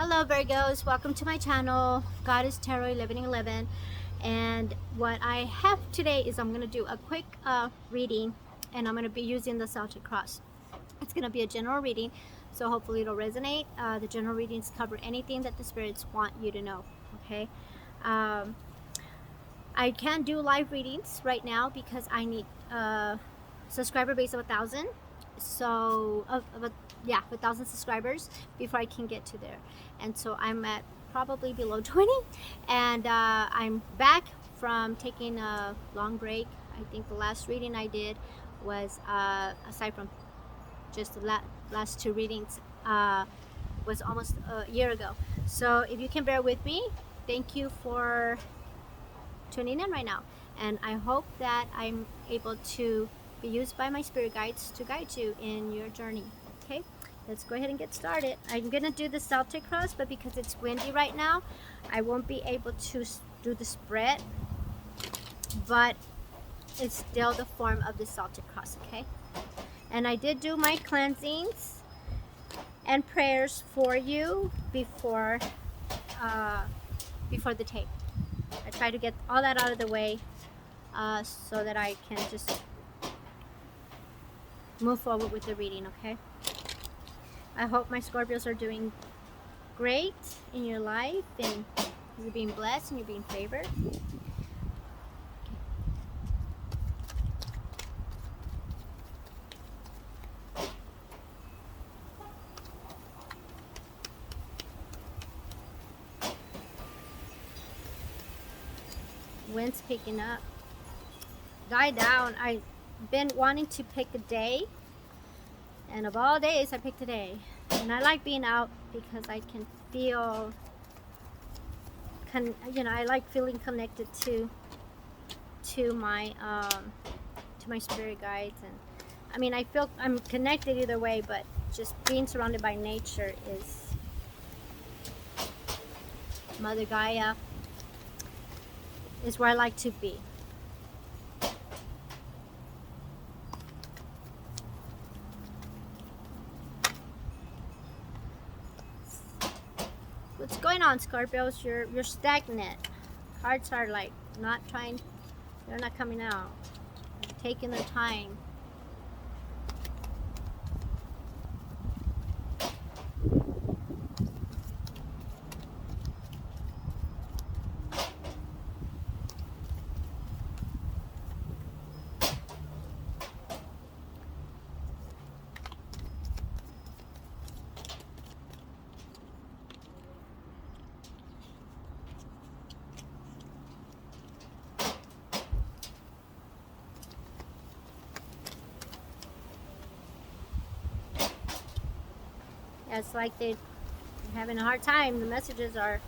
Hello Virgos, welcome to my channel, Goddess Tarot 1111. And what I have today is I'm going to do a quick reading, and I'm going to be using the Celtic Cross. It's going to be a general reading, so hopefully it'll resonate. The general readings cover anything that the spirits want you to know, okay? I can't do live readings right now because I need a subscriber base of 1,000. So, yeah, 1,000 subscribers before I can get to there. And so I'm at probably below 20. And I'm back from taking a long break. I think the last reading I did was, aside from just the last two readings, was almost a year ago. So if you can bear with me, thank you for tuning in right now, and I hope that I'm able to be used by my spirit guides to guide you in your journey. Okay, let's go ahead and get started. I'm gonna do the Celtic Cross, but because it's windy right now, I won't be able to do the spread, but it's still the form of the Celtic Cross. Okay, and I did do my cleansings and prayers for you before the tape. I try to get all that out of the way so that I can just move forward with the reading, okay? I hope my Scorpios are doing great in your life, and you're being blessed and you're being favored. Wind's picking up. Die down. I've been wanting to pick a day, and of all days I picked today. And I like being out because I can feel I like feeling connected to my spirit guides. And I mean, I feel I'm connected either way, but just being surrounded by nature is Mother Gaia is where I like to be. What's going on, Scorpios? You're stagnant. Cards are like not trying, they're not coming out. They're taking their time. It's like they're having a hard time. The messages are,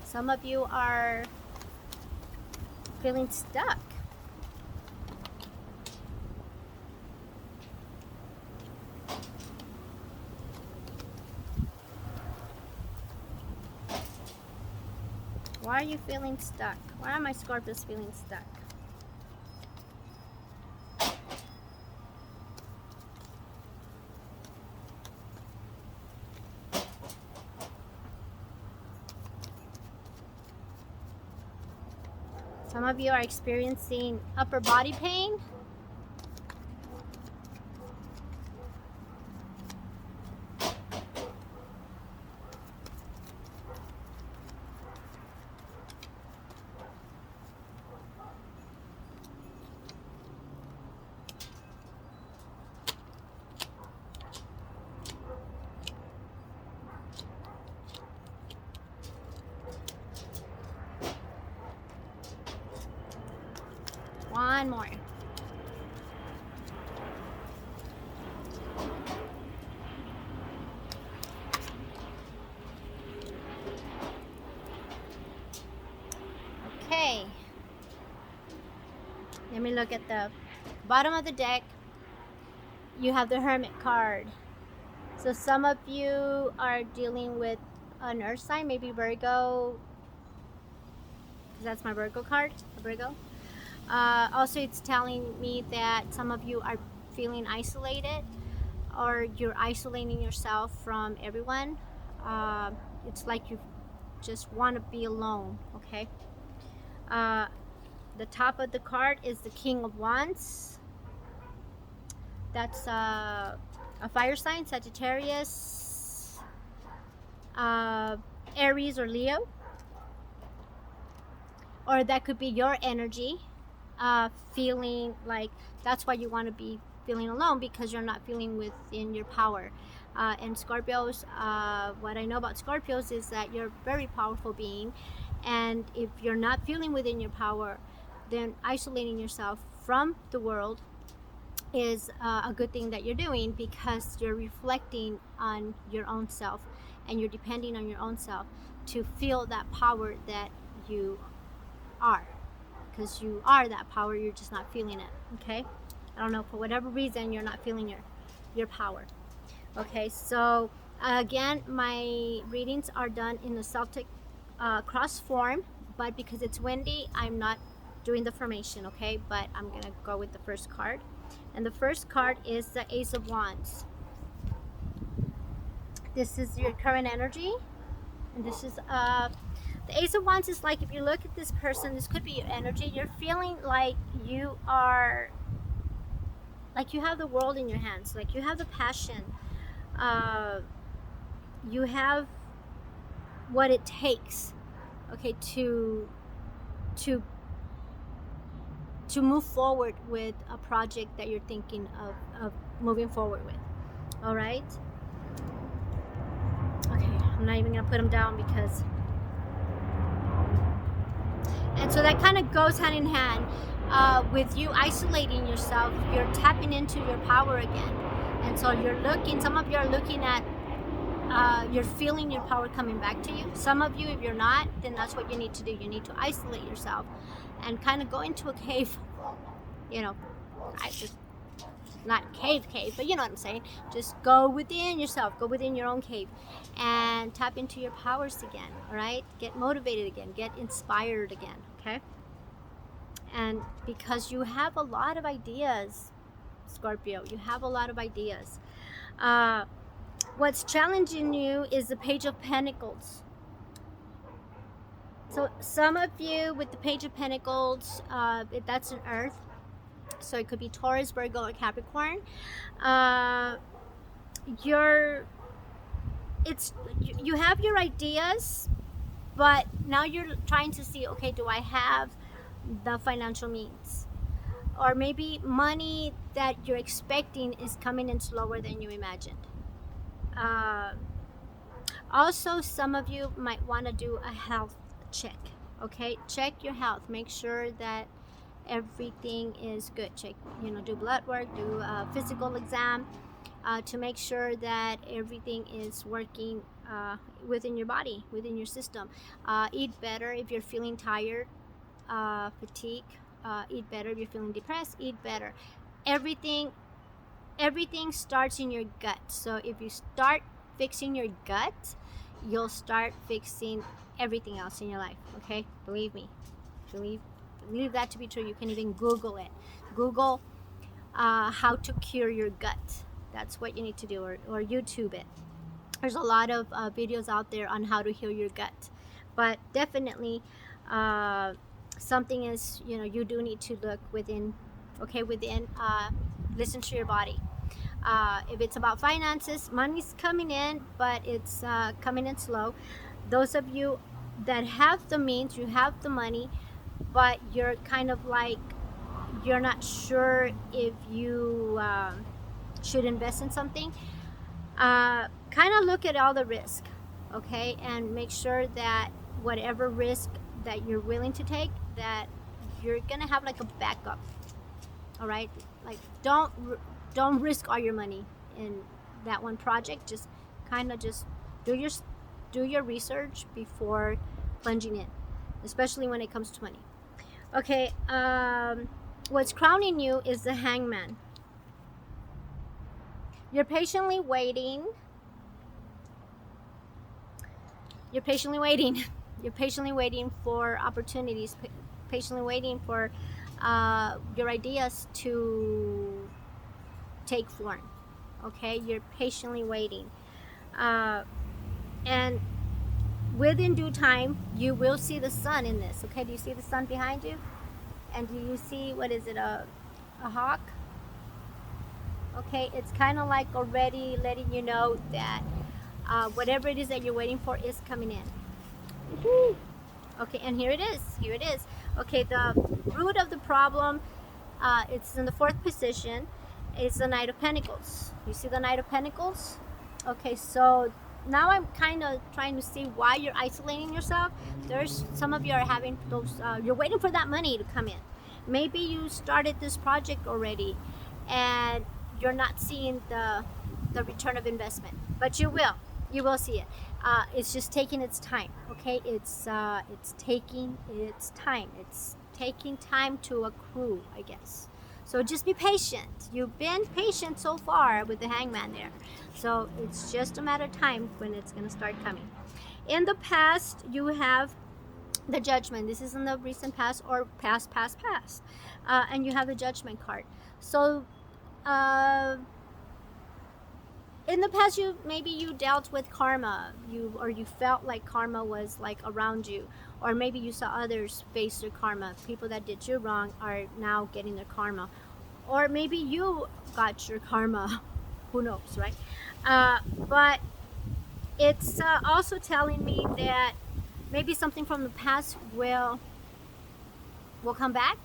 some of you are feeling stuck. Why are you feeling stuck? Why are my Scorpios feeling stuck? Some of you are experiencing upper body pain. One more. Okay. Let me look at the bottom of the deck. You have the Hermit card. So some of you are dealing with an earth sign, maybe Virgo, because that's my Virgo card, a Virgo. Also, it's telling me that some of you are feeling isolated, or you're isolating yourself from everyone. It's like you just want to be alone, okay? The top of the card is the King of Wands. That's a fire sign, Sagittarius, Aries or Leo. Or that could be your energy, feeling like that's why you want to be feeling alone, because you're not feeling within your power. And Scorpios, what I know about Scorpios is that you're a very powerful being, and if you're not feeling within your power, then isolating yourself from the world is a good thing that you're doing, because you're reflecting on your own self, and you're depending on your own self to feel that power that you are, because you are that power, you're just not feeling it, okay? I don't know, for whatever reason you're not feeling your power. Okay, so again, my readings are done in the Celtic cross form, but because it's windy, I'm not doing the formation, okay? But I'm gonna go with the first card, and the first card is the Ace of Wands. This is your current energy, and this is the Ace of Wands is like, if you look at this person, this could be your energy. You're feeling like you are, like you have the world in your hands, like you have the passion. You have what it takes, okay, to move forward with a project that you're thinking of moving forward with. All right. Okay, I'm not even gonna put them down because. And so that kind of goes hand in hand with you isolating yourself. You're tapping into your power again. And so you're looking, some of you are looking at, you're feeling your power coming back to you. Some of you, if you're not, then that's what you need to do. You need to isolate yourself and kind of go into a cave, you know, not cave, but you know what I'm saying. Just go within yourself, go within your own cave and tap into your powers again, all right? Get motivated again, get inspired again, okay? And because you have a lot of ideas, Scorpio, you have a lot of ideas. What's challenging you is the Page of Pentacles. So some of you with the Page of Pentacles, that's an earth. So it could be Taurus, Virgo, or Capricorn. You have your ideas, but now you're trying to see, okay, do I have the financial means? Or maybe money that you're expecting is coming in slower than you imagined. Also, some of you might want to do a health check, okay? Check your health. Make sure that everything is good. Check, do blood work, do a physical exam to make sure that everything is working within your body, within your system. Eat better if you're feeling tired, fatigue. Eat better if you're feeling depressed. Eat better. Everything starts in your gut. So if you start fixing your gut, you'll start fixing everything else in your life, okay? Believe me. Believe that to be true. You can even Google it. Google how to cure your gut. That's what you need to do, or YouTube it. There's a lot of videos out there on how to heal your gut. But definitely something is, you do need to look within, okay, listen to your body. If it's about finances, money's coming in, but it's coming in slow. Those of you that have the means, you have the money, but you're kind of like, you're not sure if you should invest in something. Kind of look at all the risk, okay, and make sure that whatever risk that you're willing to take, that you're gonna have like a backup. All right, like don't risk all your money in that one project. Just kind of just do your research before plunging in, especially when it comes to money. Okay, what's crowning you is the Hangman. You're patiently waiting. You're patiently waiting. You're patiently waiting for opportunities, patiently waiting for your ideas to take form. Okay, you're patiently waiting. And within due time, you will see the sun in this. Okay, do you see the sun behind you? And do you see, what is it, a hawk? Okay, it's kind of like already letting you know that whatever it is that you're waiting for is coming in. Woo-hoo. Okay, and here it is. Here it is. Okay, the root of the problem, it's in the fourth position. It's the Knight of Pentacles. You see the Knight of Pentacles? Okay, so now I'm kind of trying to see why you're isolating yourself. There's some of you are having those, you're waiting for that money to come in. Maybe you started this project already and you're not seeing the return of investment, but you will see it. It's just taking its time. Okay, it's taking its time. It's taking time to accrue, I guess. So just be patient. You've been patient so far with the Hangman there. So it's just a matter of time when it's going to start coming. In the past, you have the Judgment. This is in the recent past or past. And you have the Judgment card. So in the past, maybe you dealt with karma, you felt like karma was like around you, or maybe you saw others face their karma. People that did you wrong are now getting their karma, or maybe you got your karma. Who knows, right? But it's also telling me that maybe something from the past will come back.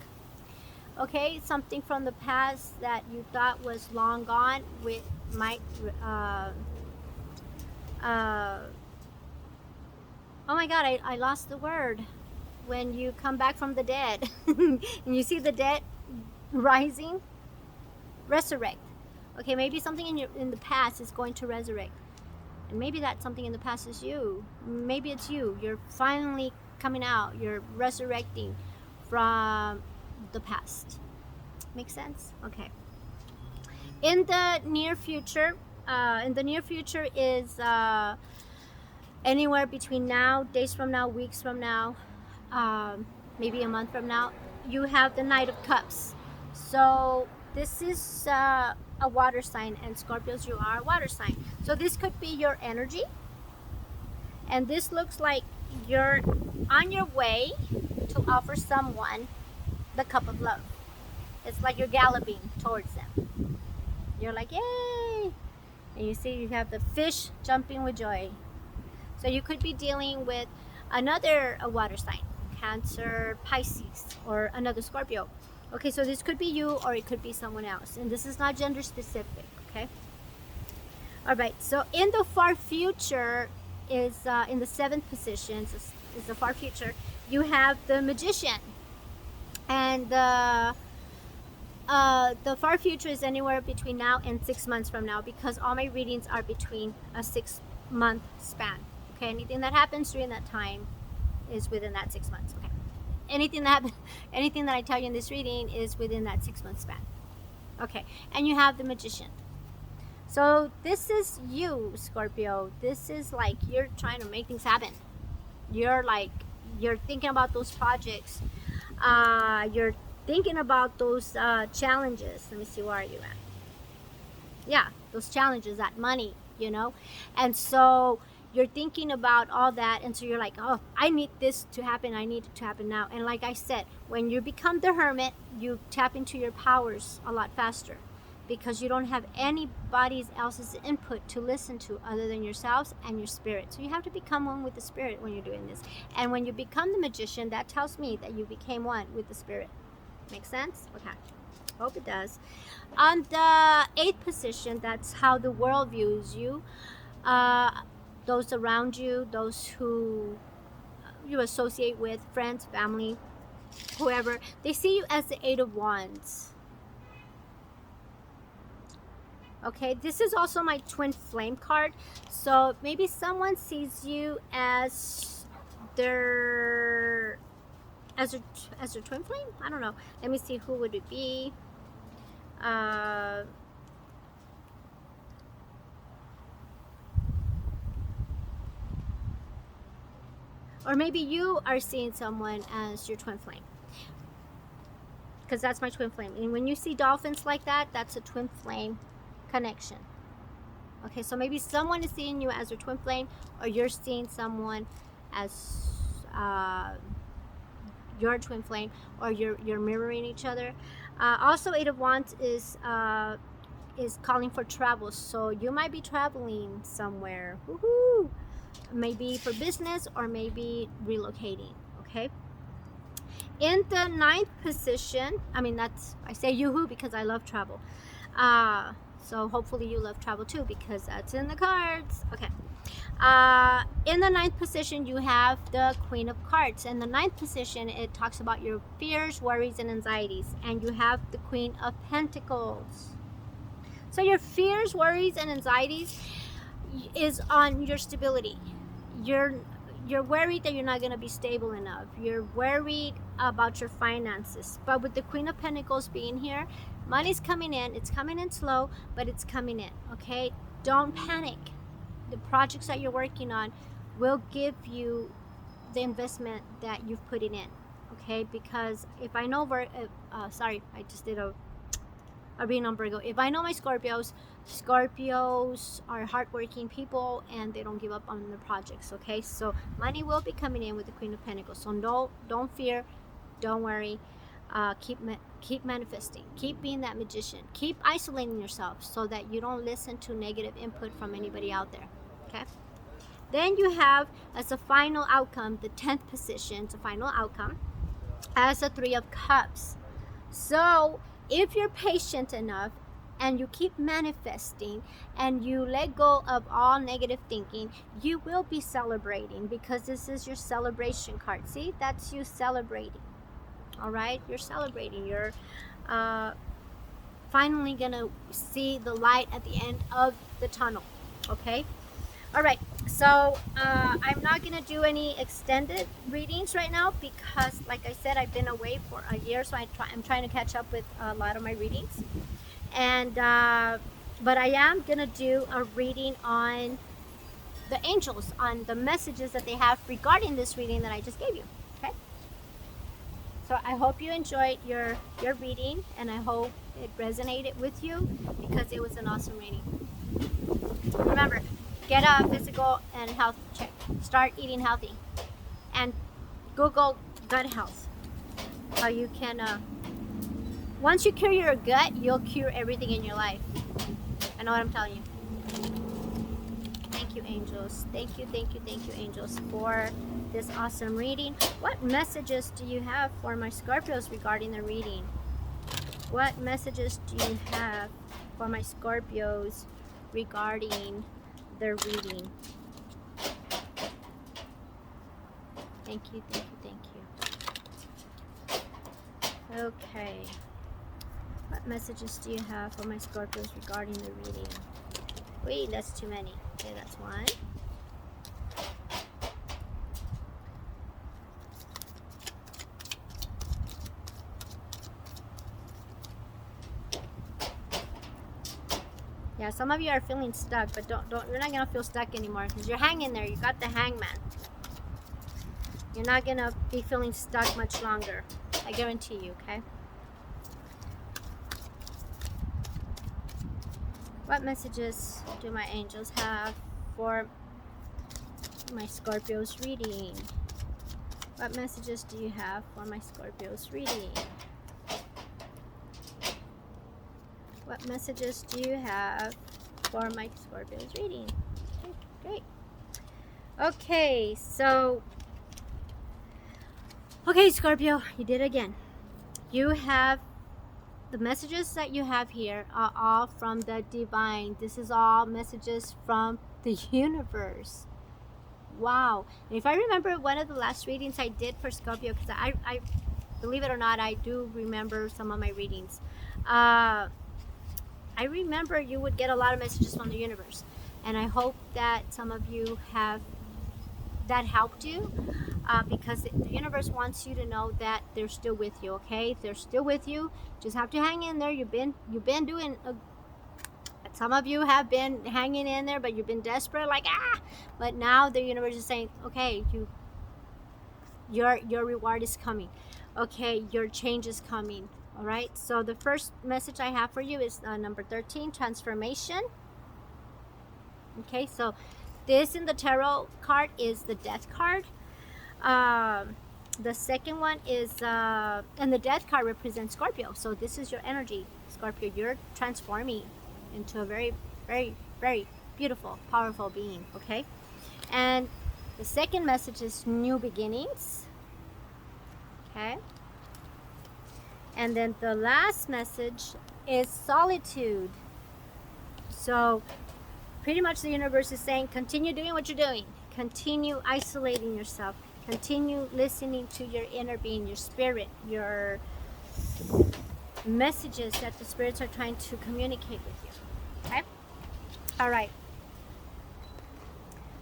Okay, something from the past that you thought was long gone might oh my god, I lost the word. When you come back from the dead and you see the dead rising, resurrect. Okay, maybe something in the past is going to resurrect, and maybe that something in the past is you. Maybe it's you. You're finally coming out. You're resurrecting from the past. Make sense? Okay. In the near future, is anywhere between now, days from now, weeks from now, maybe a month from now, you have the Knight of Cups. So this is a water sign, and Scorpios, you are a water sign. So this could be your energy, and this looks like you're on your way to offer someone the cup of love. It's like you're galloping towards them. You're like, yay! And you see you have the fish jumping with joy. So you could be dealing with another water sign, Cancer, Pisces, or another Scorpio. Okay, so this could be you or it could be someone else. And this is not gender specific, okay? All right, so in the far future is in the seventh position, is the far future. You have the Magician. And the far future is anywhere between now and 6 months from now, because all my readings are between a 6-month span. Okay, anything that happens during that time is within that 6 months. Okay, anything that I tell you in this reading is within that 6-month span. Okay, and you have the Magician. So this is you, Scorpio. This is like you're trying to make things happen. You're thinking about those projects. You're thinking about those challenges. Let me see, where are you at? Yeah, those challenges, that money, and so you're thinking about all that, and so you're like, oh, I need this to happen, I need it to happen now. And like I said, when you become the Hermit, you tap into your powers a lot faster, because you don't have anybody else's input to listen to other than yourselves and your spirit. So you have to become one with the spirit when you're doing this. And when you become the Magician, that tells me that you became one with the spirit. Make sense? Okay. Hope it does. On the 8th position, that's how the world views you. Those around you, those who you associate with, friends, family, whoever, they see you as the 8 of Wands. Okay, this is also my twin flame card. So maybe someone sees you as their twin flame. I don't know. Let me see, who would it be? Or maybe you are seeing someone as your twin flame, because that's my twin flame. And when you see dolphins like that, that's a twin flame connection. Okay, so maybe someone is seeing you as your twin flame, or you're seeing someone as your twin flame, or you're mirroring each other. Also, Eight of Wands is calling for travel, so you might be traveling somewhere. Woohoo! Maybe for business, or maybe relocating. Okay. In the ninth position, I mean, I say yoo-hoo because I love travel. So hopefully you love travel too, because that's in the cards. Okay. In the ninth position, you have the Queen of Cards. In the ninth position, it talks about your fears, worries, and anxieties. And you have the Queen of Pentacles. So your fears, worries, and anxieties is on your stability. You're worried that you're not going to be stable enough. You're worried about your finances. But with the Queen of Pentacles being here, money's coming in. It's coming in slow, but it's coming in. Okay? Don't panic. The projects that you're working on will give you the investment that you've put it in. Okay? Because if I know, sorry, I just did a reading on Virgo. If I know my Scorpios are hardworking people and they don't give up on their projects. Okay, so money will be coming in with the Queen of Pentacles. So don't fear, don't worry. Keep manifesting. Keep being that magician. Keep isolating yourself so that you don't listen to negative input from anybody out there. Okay. Then you have, as a final outcome, the 10th position. It's a final outcome as a Three of Cups. So if you're patient enough and you keep manifesting and you let go of all negative thinking, you will be celebrating, because this is your celebration card. See, that's you celebrating. All right, you're celebrating. You're finally gonna see the light at the end of the tunnel. Okay. All right, so I'm not going to do any extended readings right now because, like I said, I've been away for a year, so I'm trying to catch up with a lot of my readings. And but I am going to do a reading on the angels, on the messages that they have regarding this reading that I just gave you. Okay? So I hope you enjoyed your reading, and I hope it resonated with you, because it was an awesome reading. Remember, get a physical and health check. Start eating healthy. And Google gut health. How you can, once you cure your gut, you'll cure everything in your life. I know what I'm telling you. Thank you, angels. Thank you, angels, for this awesome reading. What messages do you have for my Scorpios regarding the reading? What messages do you have for my Scorpios regarding their reading? Thank you. Okay. What messages do you have for my Scorpios regarding the reading? Wait, that's too many. Okay, that's one. Yeah, some of you are feeling stuck, but you're not gonna feel stuck anymore, because you're hanging there. You got the Hangman. You're not gonna be feeling stuck much longer. I guarantee you, okay? What messages do my angels have for my Scorpios reading? What messages do you have for my Scorpios reading? What messages do you have for my Scorpios reading? Okay, great. Okay, so, okay, Scorpio, you did it again. You have, the messages that you have here are all from the divine. This is all messages from the universe. Wow. And if I remember one of the last readings I did for Scorpio, because I believe it or not, I do remember some of my readings. I remember you would get a lot of messages from the universe, and I hope that some of you have that helped you, because the universe wants you to know that they're still with you. Okay, they're still with you. Just have to hang in there. You've been doing some of you have been hanging in there, but you've been desperate, like but now the universe is saying, okay, your reward is coming. Okay, your change is coming. All right, so the first message I have for you is number 13, transformation. Okay, so this in the tarot card is the death card. The second one is, and the death card represents Scorpio. So this is your energy, Scorpio. You're transforming into a very, very, very beautiful, powerful being, okay? And the second message is new beginnings, okay? And then the last message is solitude. So pretty much the universe is saying, continue doing what you're doing. Continue isolating yourself. Continue listening to your inner being, your spirit, your messages that the spirits are trying to communicate with you. Okay? All right.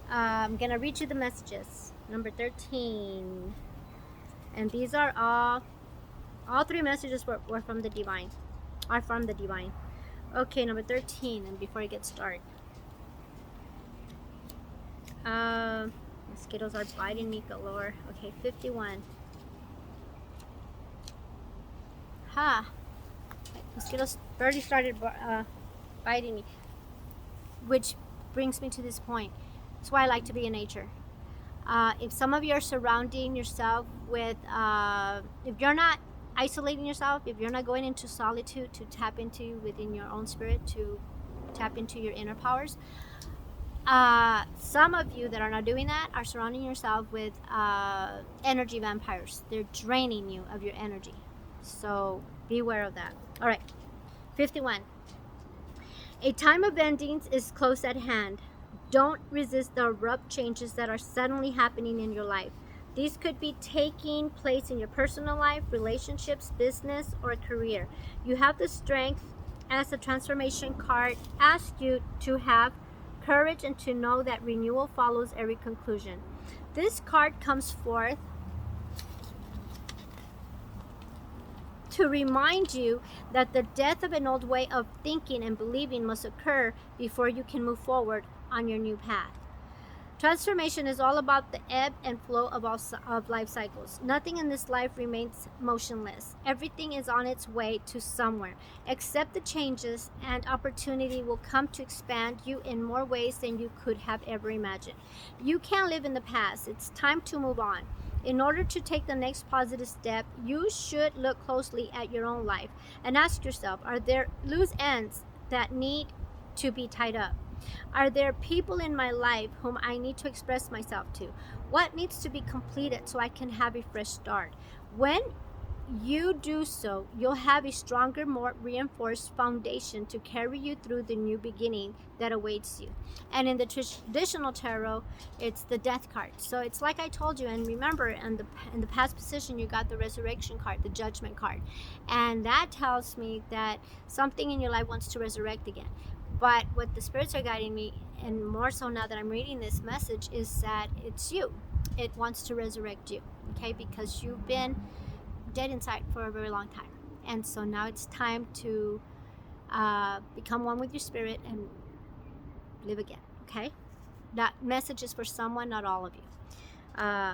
I'm going to read you the messages. Number 13. And these are all three messages were from the divine. Are from the divine. Okay, number 13. And before I get started. Mosquitoes are biting me galore. Okay, 51. Ha! Mosquitoes already started biting me. Which brings me to this point. That's why I like to be in nature. If some of you are surrounding yourself with, if you're not isolating yourself, if you're not going into solitude to tap into within your own spirit, to tap into your inner powers, some of you that are not doing that are surrounding yourself with energy vampires. They're draining you of your energy. So be aware of that. All right, 51. A time of endings is close at hand. Don't resist the abrupt changes that are suddenly happening in your life. These could be taking place in your personal life, relationships, business, or career. You have the strength, as the transformation card asks you to have courage and to know that renewal follows every conclusion. This card comes forth to remind you that the death of an old way of thinking and believing must occur before you can move forward on your new path. Transformation is all about the ebb and flow of life cycles. Nothing in this life remains motionless. Everything is on its way to somewhere. Accept the changes, and opportunity will come to expand you in more ways than you could have ever imagined. You can't live in the past. It's time to move on. In order to take the next positive step, you should look closely at your own life and ask yourself, are there loose ends that need to be tied up? Are there people in my life whom I need to express myself to? What needs to be completed so I can have a fresh start? When you do so, you'll have a stronger, more reinforced foundation to carry you through the new beginning that awaits you. And in the traditional tarot, it's the death card. So it's like I told you, and remember, in the past position, you got the resurrection card, the judgment card. And that tells me that something in your life wants to resurrect again. But what the spirits are guiding me, and more so now that I'm reading this message, is that it's you. It wants to resurrect you, okay? Because you've been dead inside for a very long time. And so now it's time to become one with your spirit and live again, okay? That message is for someone, not all of you.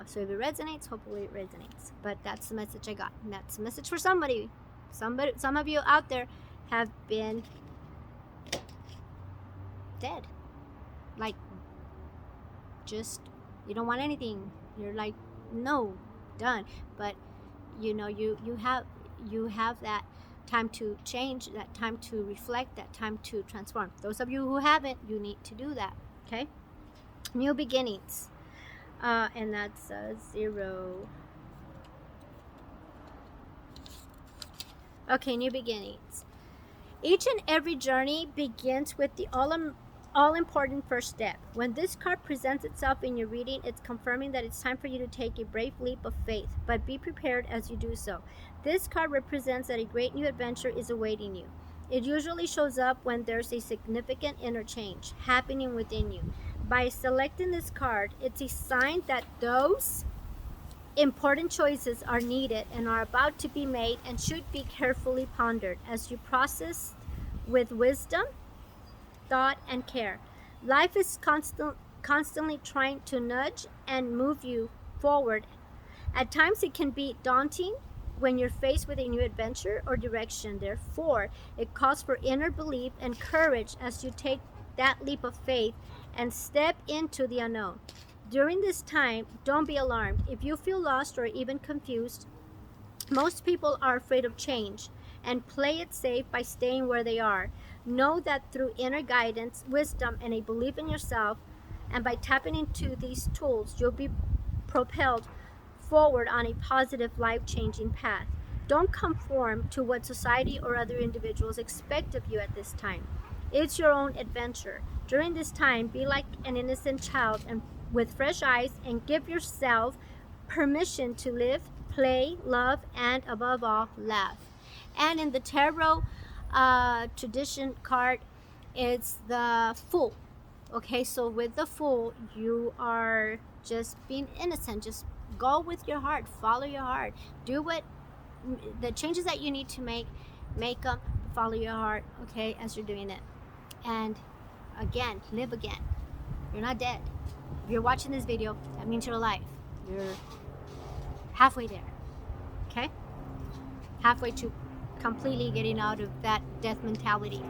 So if it resonates, hopefully it resonates. But that's the message I got. And that's a message for somebody. Some of you out there have been dead, like, just, you don't want anything, you're like, no, done. But you know, you have that time to change, that time to reflect, that time to transform. Those of you who haven't, you need to do that, okay? New beginnings, and that's 0. Okay, new beginnings. Each and every journey begins with the all-important first step. When this card presents itself in your reading, it's confirming that it's time for you to take a brave leap of faith, but be prepared as you do so. This card represents that a great new adventure is awaiting you. It usually shows up when there's a significant inner change happening within you. By selecting this card, it's a sign that those important choices are needed and are about to be made and should be carefully pondered as you process with wisdom, thought, and care. Life is constantly trying to nudge and move you forward. At times it can be daunting when you're faced with a new adventure or direction. Therefore, it calls for inner belief and courage as you take that leap of faith and step into the unknown. During this time, don't be alarmed. If you feel lost or even confused, most people are afraid of change and play it safe by staying where they are. Know that through inner guidance, wisdom, and a belief in yourself, and by tapping into these tools, you'll be propelled forward on a positive, life-changing path. Don't conform to what society or other individuals expect of you at this time. It's your own adventure. During this time, be like an innocent child and with fresh eyes, and give yourself permission to live, play, love, and above all, laugh. And in the tarot tradition card, it's the Fool. Okay, so with the Fool, you are just being innocent. Just go with your heart, follow your heart, do what the changes that you need to make them, follow your heart, okay, as you're doing it. And again, live again. You're not dead. If you're watching this video, that means you're alive. You're halfway there, okay? Halfway to completely getting out of that death mentality.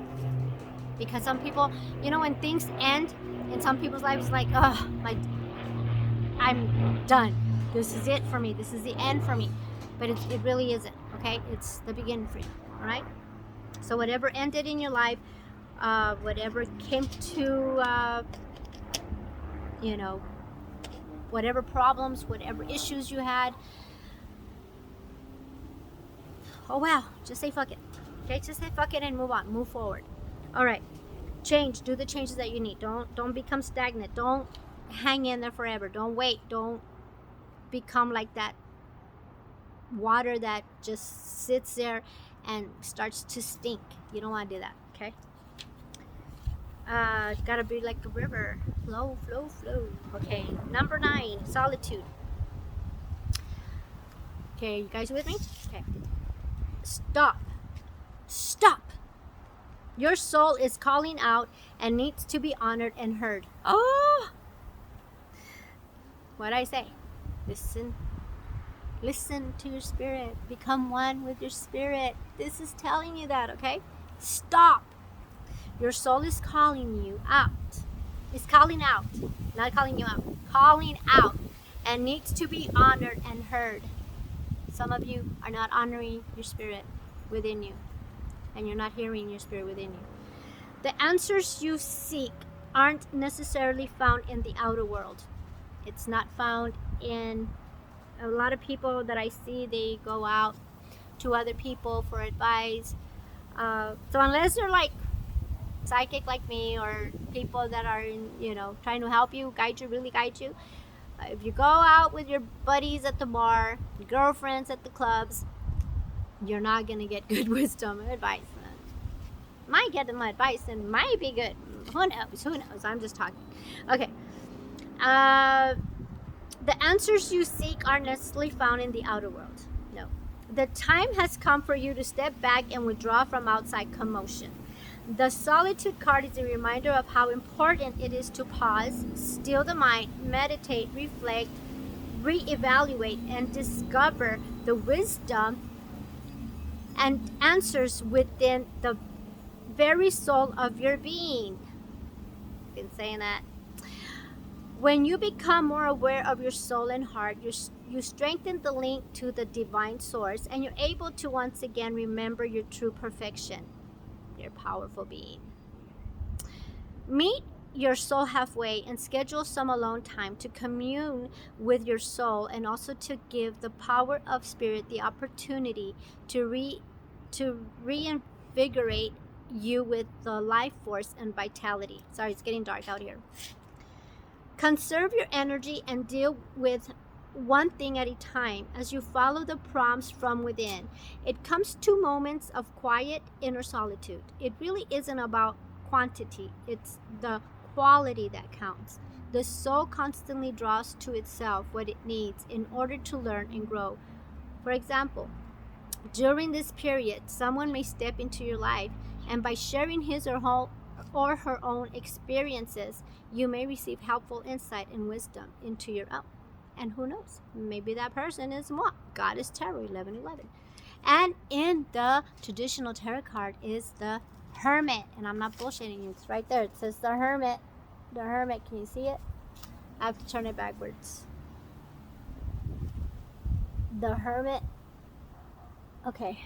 Because some people, you know, when things end in some people's lives, it's like, oh, I'm done. This is it for me. This is the end for me. But it really isn't, okay? It's the beginning for you, all right? So whatever ended in your life, whatever came to, you know, whatever problems, whatever issues you had, oh wow, just say fuck it. Okay, just say fuck it and move on, move forward. All right, change, do the changes that you need. Don't become stagnant. Don't hang in there forever. Don't wait. Don't become like that water that just sits there and starts to stink. You don't want to do that, okay? Gotta be like a river. Flow, flow, flow. Okay, number 9, solitude. Okay, you guys with me? Okay. Stop. Stop. Your soul is calling out and needs to be honored and heard. Oh! What'd I say? Listen. Listen to your spirit. Become one with your spirit. This is telling you that, okay? Stop. Your soul is calling you out. It's calling out. Not calling you out. Calling out. And needs to be honored and heard. Some of you are not honoring your spirit within you. And you're not hearing your spirit within you. The answers you seek aren't necessarily found in the outer world. It's not found in... A lot of people that I see, they go out to other people for advice. So unless you're like psychic like me, or people that are in, you know, trying to help you, guide you, really guide you. If you go out with your buddies at the bar, girlfriends at the clubs, you're not gonna get good wisdom or advice. Might get them advice and might be good. Who knows? Who knows? I'm just talking. Okay. The answers you seek aren't necessarily found in the outer world. No. The time has come for you to step back and withdraw from outside commotion. The solitude card is a reminder of how important it is to pause, still the mind, meditate, reflect, reevaluate, and discover the wisdom and answers within the very soul of your being. Been saying that. When you become more aware of your soul and heart, you strengthen the link to the divine source, and you're able to once again remember your true perfection, your powerful being. Meet your soul halfway and schedule some alone time to commune with your soul, and also to give the power of spirit the opportunity to reinvigorate you with the life force and vitality. Sorry, it's getting dark out here. Conserve your energy and deal with one thing at a time as you follow the prompts from within. It comes to moments of quiet inner solitude. It really isn't about quantity, it's the quality that counts. The soul constantly draws to itself what it needs in order to learn and grow. For example, during this period, someone may step into your life, and by sharing his or her own experiences, you may receive helpful insight and wisdom into your own. And who knows, maybe that person is moi, Goddess Tarot 1111. And in the traditional tarot card is the Hermit, and I'm not bullshitting you, it's right there. It says the Hermit. The Hermit, can you see it? I have to turn it backwards. The Hermit. Okay.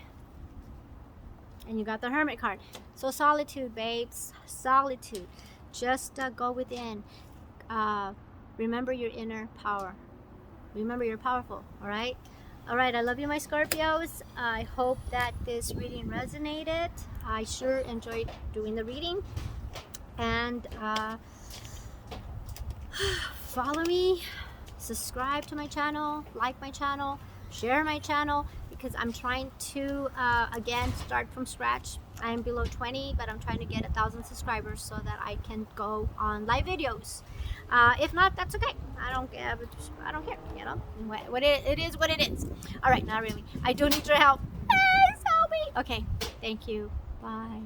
And you got the Hermit card. So solitude, babes. Solitude. Just go within. Remember your inner power. Remember you're powerful. Alright? Alright, I love you, my Scorpios. I hope that this reading resonated. I sure enjoyed doing the reading. And follow me, subscribe to my channel, like my channel, share my channel, because I'm trying to again start from scratch. I am below 20, but I'm trying to get 1,000 subscribers so that I can go on live videos. If not, that's okay. I don't care. You know, it is what it is. All right, not really. I do need your help. Please help me. Okay, thank you. Bye.